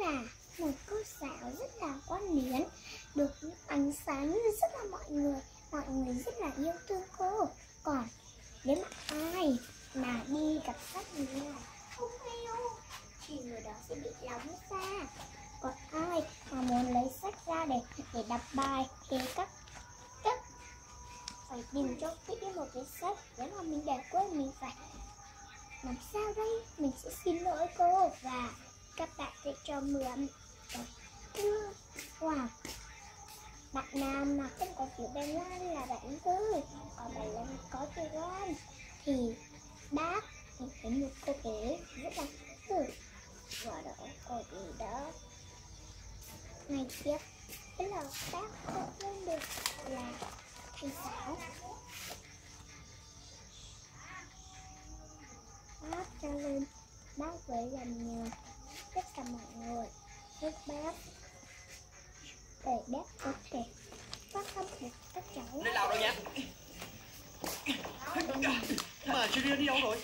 là một cô giáo rất là quan liến, được ánh sáng như rất là mọi người rất là yêu thương cô. Còn nếu mà ai mà đi gặp sách như thế này không yêu thì người đó sẽ bị lóng xa. Còn ai mà muốn lấy sách ra để đọc bài thì các phải tìm cho kỹ một cái sách. Nếu mà mình để quên mình phải làm sao đây, mình sẽ xin lỗi cô và các bạn sẽ cho mượn. Wow, bạn nào mà không có chữ Đài Loan là bạn ơi, còn bạn Loan có chữ Loan thì bác nhìn thấy một cô bé rất là gọi đó cô gì đó ngày trước thế là bác không lên được là thầy giáo. Bác cho lên bác với làm nhờ tất cả mọi người giúp bác để bác có thể phát âm được các cháu. Lên nào rồi nhá. Mà Julian đi đâu rồi?